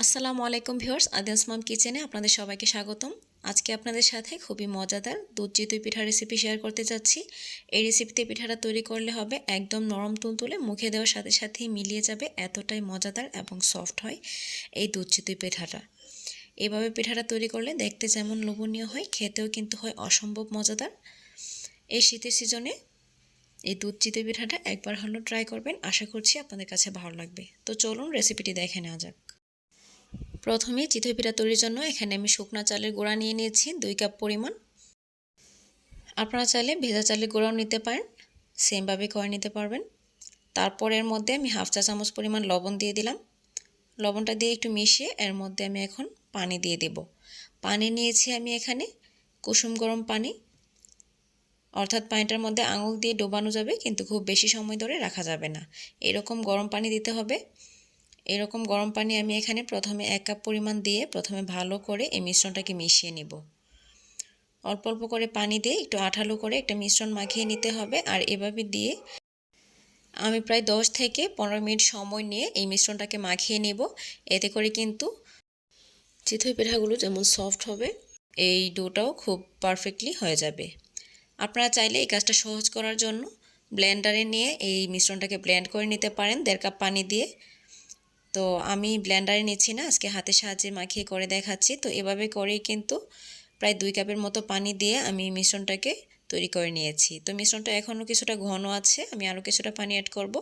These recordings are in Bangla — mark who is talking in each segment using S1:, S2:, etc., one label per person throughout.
S1: আসসালামু আলাইকুম ভিউয়ার্স, আদিয়াস মাম কিচেনে আপনাদের সবাইকে স্বাগতম। আজকে আপনাদের সাথে খুবই মজাদার দুধ চিতই পিঠার রেসিপি শেয়ার করতে যাচ্ছি। এই রেসিপিতে পিঠাটা তৈরি করলে হবে একদম নরম তুলতুলে, মুখে দেওয়ার সাথে সাথেই মিলিয়ে যাবে, এতটাই মজাদার এবং সফট হয় এই দুধ চিতই পিঠাটা। এভাবে পিঠাটা তৈরি করলে দেখতে যেমন লোভনীয় হয়, খেতেও কিন্তু হয় অসম্ভব মজাদার। এই শীতের সিজনে এই দুধ চিতই পিঠাটা একবার হলেও ট্রাই করবেন, আশা করছি আপনাদের কাছে ভালো লাগবে। তো চলুন রেসিপিটি দেখে নেওয়া যাক। প্রথমে চিতই পিঠা তৈরির জন্য এখানে আমি শুকনো চালের গুঁড়া নিয়ে নিয়েছি 2 কাপ পরিমাণ। আপনারা চাইলে ভেজা চালের গুঁড়াও নিতে পারেন, সেমভাবে করে নিতে পারবেন। তারপর এর মধ্যে আমি হাফ চা চামচ পরিমাণ লবণ দিয়ে দিলাম। লবণটা দিয়ে একটু মিশিয়ে এর মধ্যে আমি এখন পানি দিয়ে দেব। পানি নিয়েছি আমি এখানে কুসুম গরম পানি, অর্থাৎ পানিটার মধ্যে আঙুল দিয়ে ডোবানো যাবে, কিন্তু খুব বেশি সময় ধরে রাখা যাবে না। এরকম গরম পানি দিতে হবে। এরকম গরম পানি আমি এখানে প্রথমে 1 কাপ পরিমাণ দিয়ে প্রথমে ভালো করে এই মিশ্রণটাকে মিশিয়ে নিব। অল্প অল্প করে পানি দিয়ে একটু আঠালো করে একটা মিশ্রণ মাখিয়ে নিতে হবে। আর এভাবে দিয়ে আমি প্রায় 10 থেকে 15 মিনিট সময় নিয়ে এই মিশ্রণটাকে মাখিয়ে নেব। এতে করে কিন্তু চিতই পিঠাগুলো যেমন সফট হবে, এই ডোটাও খুব পারফেক্টলি হয়ে যাবে। আপনারা চাইলে এই কাজটা সহজ করার জন্য ব্লেন্ডারে নিয়ে এই মিশ্রণটাকে ব্লেন্ড করে নিতে পারেন 1.5 কাপ পানি দিয়ে। তো আমি ব্লেন্ডারে নিচ্ছি না, আজকে হাতের সাহায্যে মাখিয়ে করে দেখাচ্ছি। তো এভাবে করেই কিন্তু প্রায় 2 কাপের মতো পানি দিয়ে আমি মিশ্রণটাকে তৈরি করে নিয়েছি। তো মিশ্রণটা এখনও কিছুটা ঘন আছে, আমি আরও কিছুটা পানি অ্যাড করব।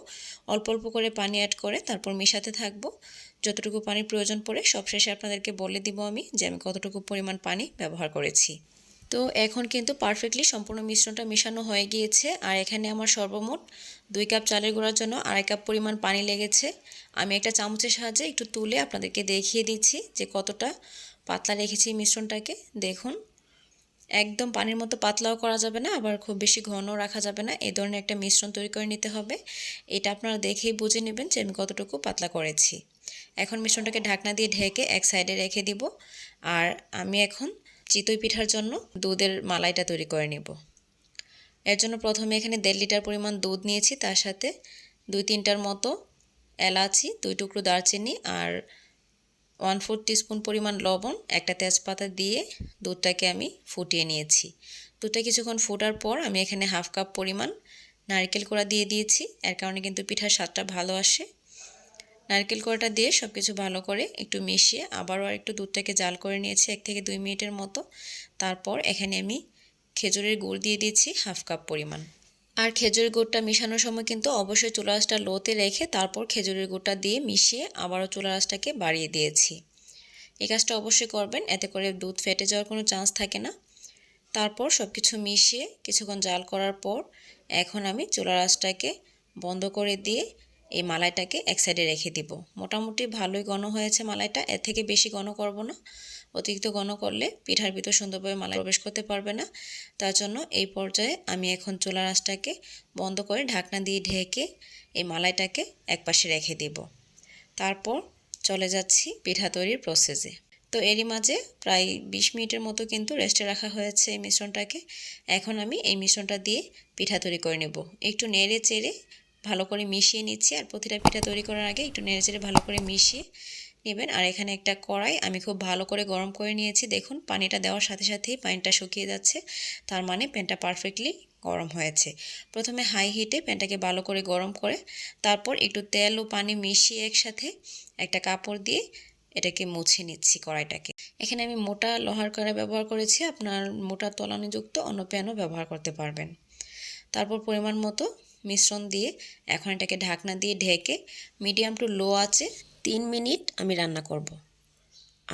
S1: অল্প অল্প করে পানি অ্যাড করে তারপর মেশাতে থাকবো। যতটুকু পানির প্রয়োজন পড়ে সবশেষে আপনাদেরকে বলে দিব আমি যে আমি কতটুকু পরিমাণ পানি ব্যবহার করেছি। তো এখন কিন্তু পারফেক্টলি সম্পূর্ণ মিশ্রণটা মেশানো হয়ে গিয়েছে। আর এখানে আমার সর্বমোট 2 কাপ চালের গুঁড়ার জন্য 2.5 কাপ পরিমাণ পানি লেগেছে। আমি একটা চামচের সাহায্যে একটু তুলে আপনাদেরকে দেখিয়ে দিচ্ছি যে কতটা পাতলা রেখেছি মিশ্রণটাকে। দেখুন, একদম পানির মতো পাতলাও করা যাবে না, আবার খুব বেশি ঘনও রাখা যাবে না। এই ধরনের একটা মিশ্রণ তৈরি করে নিতে হবে। এটা আপনারা দেখেই বুঝে নেবেন যে আমি কতটুকু পাতলা করেছি। এখন মিশ্রণটাকে ঢাকনা দিয়ে ঢেকে এক সাইডে রেখে দিব। আর আমি এখন চিতই পিঠার জন্য দুধের মালাইটা তৈরি করে নেব। এর জন্য প্রথমে এখানে 1.5 লিটার পরিমাণ দুধ নিয়েছি, তার সাথে 2-3টার মতো এলাচি, 2 টুকরো দারচিনি আর 1/4 টিস্পুন পরিমাণ লবণ, একটা তেজপাতা দিয়ে দুধটাকে আমি ফুটিয়ে নিয়েছি। দুধটা কিছুক্ষণ ফোটার পর আমি এখানে হাফ কাপ পরিমাণ নারকেল কোড়া দিয়ে দিয়েছি। এর কারণে কিন্তু পিঠার স্বাদটা ভালো আসে। নারকেল কোড়াটা দিয়ে সব কিছু ভালো করে একটু মিশিয়ে আবারও একটু দুধটাকে জাল করে নিয়েছি 1 থেকে 2 মিনিটের মতো। তারপর এখানে আমি খেজুরের গুড় দিয়ে দিয়েছি হাফ কাপ পরিমাণ। আর খেজুরের গুড়টা মেশানোর সময় কিন্তু অবশ্যই চুলা আঁচটা লোতে রেখে তারপর খেজুরের গুড়টা দিয়ে মিশিয়ে আবারও চুলা আঁচটাকে বাড়িয়ে দিয়েছি। এই কাজটা অবশ্যই করবেন, এতে করে দুধ ফেটে যাওয়ার কোনো চান্স থাকে না। তারপর সব কিছু মিশিয়ে কিছুক্ষণ জাল করার পর এখন আমি চুলার আঁচটাকে বন্ধ করে দিয়ে এই মালাইটাকে এক সাইডে রেখে দিব। মোটামুটি ভালোই ঘন হয়েছে মালাইটা, এর থেকে বেশি ঘন করব না। অতিরিক্ত ঘন করলে পিঠার ভিতর সুন্দরভাবে মালাই প্রবেশ করতে পারবে না। তার জন্য এই পর্যায়ে আমি এখন চুলার আঁচটাকে বন্ধ করে ঢাকনা দিয়ে ঢেকে এই মালাইটাকে একপাশে রেখে দিব। তারপর চলে যাচ্ছি পিঠা তৈরির প্রসেসে। তো এরই মাঝে প্রায় 20 মিনিটের মতো কিন্তু রেস্টে রাখা হয়েছে এই মিশ্রণটাকে। এখন আমি এই মিশ্রণটা দিয়ে পিঠা তৈরি করে নেব। একটু নেড়ে চেড়ে ভালো করে মিশিয়ে নিচ্ছি। আর প্রতিটা পিঠা তৈরি করার আগে একটু নেড়ে চেড়ে ভালো করে মিশিয়ে নেবেন। আর এখানে একটা কড়াই আমি খুব ভালো করে গরম করে নিয়েছি। দেখুন, পানিটা দেওয়ার সাথে সাথেই পানিটা শুকিয়ে যাচ্ছে, তার মানে প্যানটা পারফেক্টলি গরম হয়েছে। প্রথমে হাই হিটে প্যানটাকে ভালো করে গরম করে তারপর একটু তেল ও পানি মিশিয়ে একসাথে একটা কাপড় দিয়ে এটাকে মুছে নিচ্ছি কড়াইটাকে। এখানে আমি মোটা লোহার কড়াই ব্যবহার করেছি, আপনার মোটা তলানিযুক্ত অন্য প্যানও ব্যবহার করতে পারবেন। তারপর পরিমাণ মতো মিশ্রণ দিয়ে এখন এটাকে ঢাকনা দিয়ে ঢেকে মিডিয়াম টু লো আঁচে 3 মিনিট আমি রান্না করব।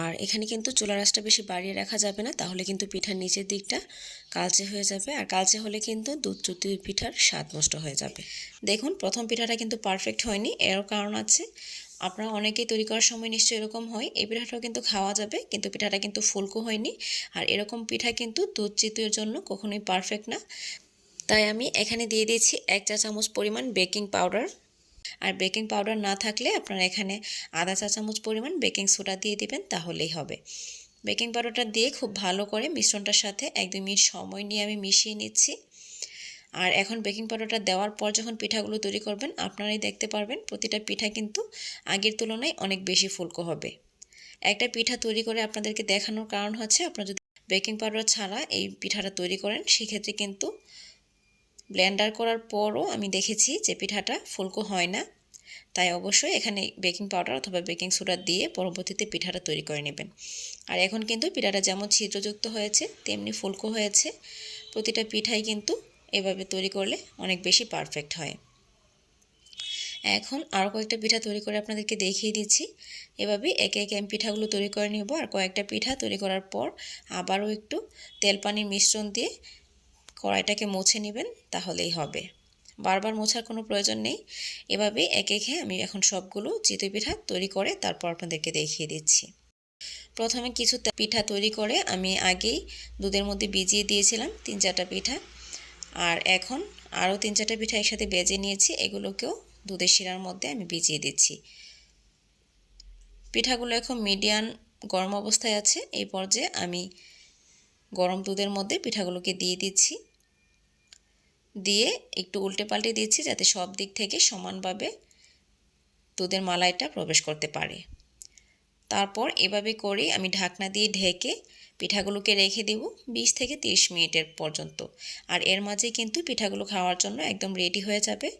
S1: আর এখানে কিন্তু চুলার আঁচটা বেশি বাড়িয়ে রাখা যাবে না, তাহলে কিন্তু পিঠার নিচের দিকটা কালচে হয়ে যাবে। আর কালচে হলে কিন্তু দুধ চিতই পিঠার স্বাদ নষ্ট হয়ে যাবে। দেখুন, প্রথম পিঠাটা কিন্তু পারফেক্ট হয়নি, এরও কারণ আছে। আপনারা অনেকেই তৈরি করার সময় নিশ্চয়ই এরকম হয়। এই পিঠাটাও কিন্তু খাওয়া যাবে, কিন্তু পিঠাটা কিন্তু ফুলকো হয়নি। আর এরকম পিঠা কিন্তু দুধ চিতইয়ের জন্য কখনোই পারফেক্ট না। তাই আমি এখানে দিয়ে দিয়েছি 1 চা চামচ পরিমাণ বেকিং পাউডার। আর বেকিং পাউডার না থাকলে আপনারা এখানে আধা চা চামচ পরিমাণ বেকিং সোডা দিয়ে দিবেন, তাহলেই হবে। বেকিং পাউডারটা দিয়ে খুব ভালো করে মিশ্রণটার সাথে 1-2 মিনিট সময় নিয়ে আমি মিশিয়ে নিচ্ছি। আর এখন বেকিং পাউডারটা দেওয়ার পর যখন পিঠাগুলো তৈরি করবেন আপনারাই দেখতে পারবেন প্রতিটা পিঠা কিন্তু আগের তুলনায় অনেক বেশি ফুলকো হবে। একটা পিঠা তৈরি করে আপনাদেরকে দেখানোর কারণ হচ্ছে আপনারা যদি বেকিং পাউডার ছাড়া এই পিঠাটা তৈরি করেন সেক্ষেত্রে কিন্তু ব্লেন্ডার করার পরও আমি দেখেছি যে পিঠাটা ফুলকো হয় না। তাই অবশ্যই এখানে বেকিং পাউডার অথবা বেকিং সোডা দিয়ে পরবর্তীতে পিঠাটা তৈরি করে নেবেন। আর এখন কিন্তু পিঠাটা যেমন ছিদ্রযুক্ত হয়েছে তেমনি ফুলকো হয়েছে। প্রতিটা পিঠাই কিন্তু এভাবে তৈরি করলে অনেক বেশি পারফেক্ট হয়। এখন আরও কয়েকটা পিঠা তৈরি করে আপনাদেরকে দেখিয়ে দিচ্ছি। এভাবে একে একে আমি পিঠাগুলো তৈরি করে নেব। আর কয়েকটা পিঠা তৈরি করার পর আবারও একটু তেল পানির মিশ্রণ দিয়ে কড়াইটাকে মুছে নেবেন, তাহলেই হবে। বারবার মোছার কোনো প্রয়োজন নেই। এভাবে একে একে আমি এখন সবগুলো চিতই পিঠা তৈরি করে তারপর আপনাদেরকে দেখিয়ে দিচ্ছি। প্রথমে কিছু পিঠা তৈরি করে আমি আগেই দুধের মধ্যে ভিজিয়ে দিয়েছিলাম 3-4টা পিঠা। আর এখন আরও 3-4টা পিঠা একসাথে ভেজে নিয়েছি, এগুলোকেও দুধের শিরার মধ্যে আমি ভিজিয়ে দিচ্ছি। পিঠাগুলো এখন মিডিয়াম গরম অবস্থায় আছে। এই পর্যায়ে আমি গরম দুধের মধ্যে পিঠাগুলোকে দিয়ে দিচ্ছি, দিয়ে একটু উল্টে পাল্টে দিচ্ছি যাতে সব দিক থেকে সমানভাবে দুধের মালাইটা প্রবেশ করতে পারে। তারপর এভাবে করে আমি ঢাকনা দিয়ে ঢেকে পিঠাগুলোকে রেখে দেব 20 থেকে 30 মিনিটের পর্যন্ত। আর এর মাঝে কিন্তু পিঠাগুলো খাওয়ার জন্য একদম রেডি হয়ে যাবে।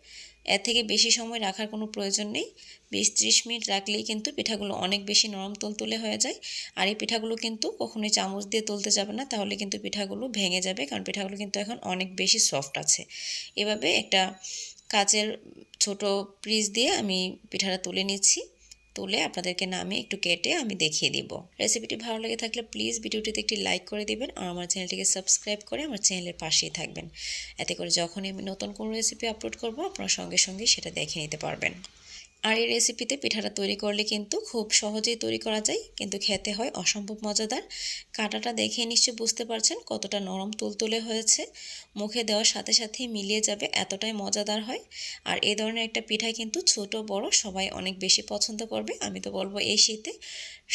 S1: এর থেকে বেশি সময় রাখার কোনো প্রয়োজন নেই। 20-30 মিনিট রাখলেই কিন্তু পিঠাগুলো অনেক বেশি নরম তুলতুলে হয়ে যায়। আর এই পিঠাগুলো কিন্তু কখনোই চামচ দিয়ে তুলতে যাবে না, তাহলে কিন্তু পিঠাগুলো ভেঙে যাবে, কারণ পিঠাগুলো কিন্তু এখন অনেক বেশি সফট আছে। এভাবে একটা কাচের ছোট পিস দিয়ে আমি পিঠাটা তুলে নিচ্ছি। তুলে আপনাদেরকে নামিয়ে একটু কেটে আমি দেখিয়ে দিব। রেসিপিটি ভালো লেগে থাকলে প্লিজ ভিডিওটিতে একটি লাইক করে দিবেন আর আমার চ্যানেলটিকে সাবস্ক্রাইব করে আমার চ্যানেলের পাশেই থাকবেন। এতে করে যখনই আমি নতুন কোনো রেসিপি আপলোড করব আপনারা সঙ্গে সঙ্গে সেটা দেখে নিতে পারবেন। আর এই রেসিপিতে পিঠাটা তৈরি করলে কিন্তু খুব সহজেই তৈরি করা যায়, কিন্তু খেতে হয় অসম্ভব মজাদার। কাটাটা দেখে নিশ্চয়ই বুঝতে পারছেন কতটা নরম তুলতুলে হয়েছে। মুখে দেওয়ার সাথে সাথেই মিলিয়ে যাবে, এতটাই মজাদার হয়। আর এই ধরনের একটা পিঠা কিন্তু ছোট বড় সবাই অনেক বেশি পছন্দ করবে। আমি তো বলবো এই শীতে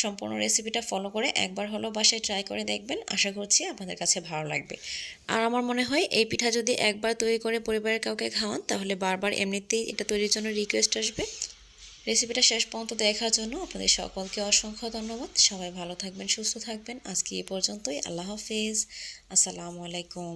S1: সম্পূর্ণ রেসিপিটা ফলো করে একবার হলো বাসায় ট্রাই করে দেখবেন। আশা করছি আপনাদের কাছে ভালো লাগবে। আর আমার মনে হয় এই পিঠা যদি একবার তৈরি করে পরিবারের কাউকে খাওয়ান তাহলে বারবার এমনিতেই এটা তৈরির জন্য রিকোয়েস্ট আসবে। রেসিপিটা শেষ পর্যন্ত দেখার জন্য আপনাদের সকলকে অসংখ্য ধন্যবাদ। সবাই ভালো থাকবেন, সুস্থ থাকবেন। আজকে এই পর্যন্তই। আল্লাহ হাফেজ। আসসালামু আলাইকুম।